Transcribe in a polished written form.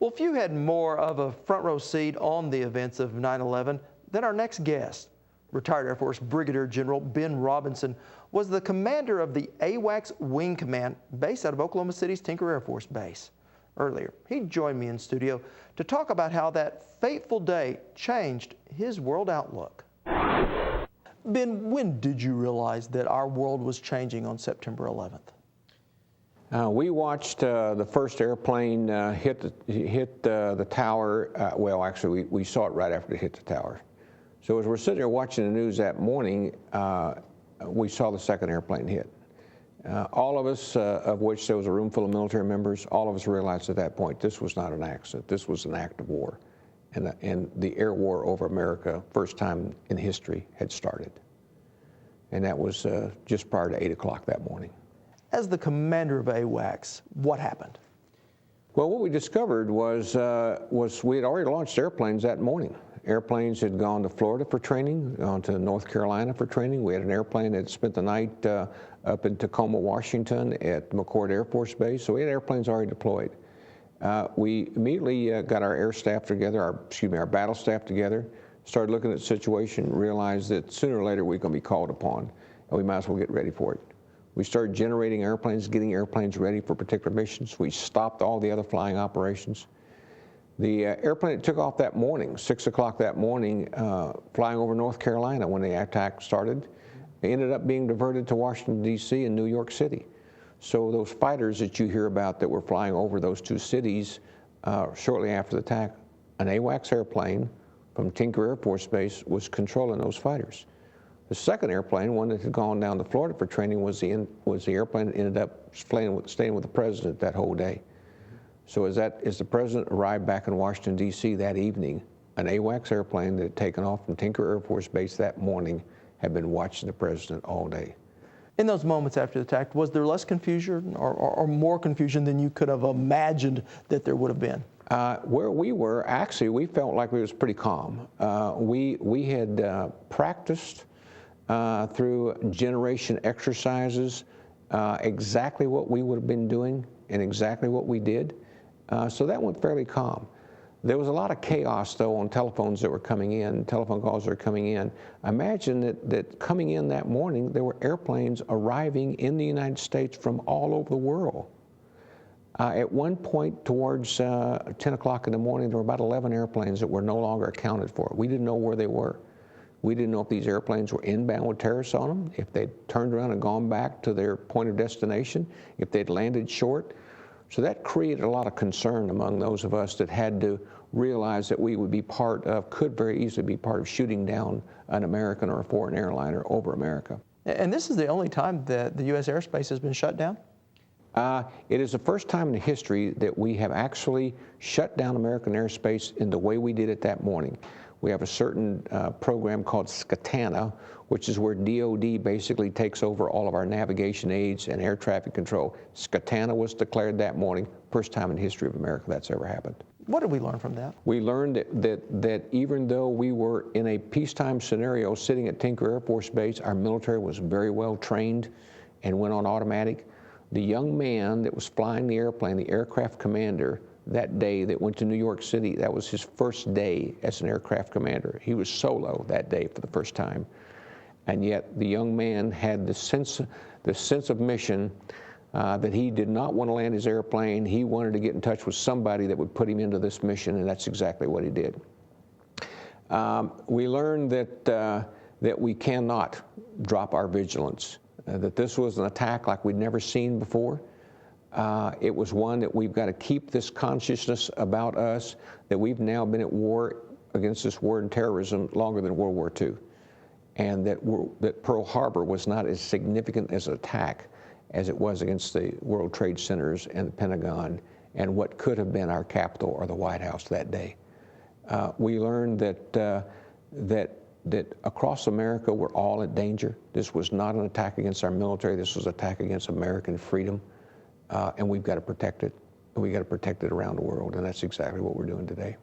Well, few had more of a front row seat on the events of 9/11 than our next guest. Retired Air Force Brigadier General Ben Robinson was the commander of the AWACS Wing Command based out of Oklahoma City's Tinker Air Force Base. Earlier, he joined me in studio to talk about how that fateful day changed his world outlook. Ben, when did you realize that our world was changing on September 11th? We watched the first airplane hit the tower. Well, actually, we saw it right after it hit the tower. So as we're sitting there watching the news that morning, we saw the second airplane hit. All of us, of which there was a room full of military members, all of us realized at that point this was not an accident. This was an act of war. And the air war over America, first time in history, had started. And that was just prior to 8 o'clock that morning. As the commander of AWACS, what happened? Well, what we discovered was we had already launched airplanes that morning. Airplanes had gone to Florida for training, gone to North Carolina for training. We had an airplane that spent the night up in Tacoma, Washington at McCord Air Force Base. So we had airplanes already deployed. We immediately got our air staff together, our battle staff together, started looking at the situation, realized that sooner or later we were going to be called upon, and we might as well get ready for it. We started generating airplanes, getting airplanes ready for particular missions. We stopped all the other flying operations. The airplane that took off that morning, 6 o'clock that morning, flying over North Carolina when the attack started, ended up being diverted to Washington, D.C. and New York City. So those fighters that you hear about that were flying over those two cities shortly after the attack, an AWACS airplane from Tinker Air Force Base was controlling those fighters. The second airplane, one that had gone down to Florida for training, was the airplane that ended up staying with the president that whole day. So as the president arrived back in Washington, D.C. that evening, an AWACS airplane that had taken off from Tinker Air Force Base that morning had been watching the president all day. In those moments after the attack, was there less confusion or more confusion than you could have imagined that there would have been? Where we were, actually, we felt like we was pretty calm. We had practiced through generation exercises exactly what we would have been doing and exactly what we did. So that went fairly calm. There was a lot of chaos, though, on telephones that were coming in, telephone calls that were coming in. Imagine that coming in that morning, there were airplanes arriving in the United States from all over the world. At one point, towards 10 o'clock in the morning, there were about 11 airplanes that were no longer accounted for. We didn't know where they were. We didn't know if these airplanes were inbound with terrorists on them, if they'd turned around and gone back to their point of destination, if they'd landed short. So that created a lot of concern among those of us that had to realize that we would be could very easily be part of shooting down an American or a foreign airliner over America. And this is the only time that the U.S. airspace has been shut down? It is the first time in history that we have actually shut down American airspace in the way we did it that morning. We have a certain program called SCATANA, which is where DOD basically takes over all of our navigation aids and air traffic control. SCATANA was declared that morning, first time in the history of America that's ever happened. What did we learn from that? We learned that even though we were in a peacetime scenario sitting at Tinker Air Force Base, our military was very well trained and went on automatic. The young man that was flying the airplane, the aircraft commander, that day that went to New York City, that was his first day as an aircraft commander. He was solo that day for the first time. And yet the young man had the sense of mission that he did not want to land his airplane. He wanted to get in touch with somebody that would put him into this mission, and that's exactly what he did. We learned that we cannot drop our vigilance, that this was an attack like we'd never seen before. It was one that we've got to keep this consciousness about us, that we've now been at war against this war and terrorism longer than World War II, and that Pearl Harbor was not as significant as an attack as it was against the World Trade Centers and the Pentagon and what could have been our Capitol or the White House that day. We learned that across America we're all in danger. This was not an attack against our military. This was an attack against American freedom. And we've got to protect it, and we've got to protect it around the world, and that's exactly what we're doing today.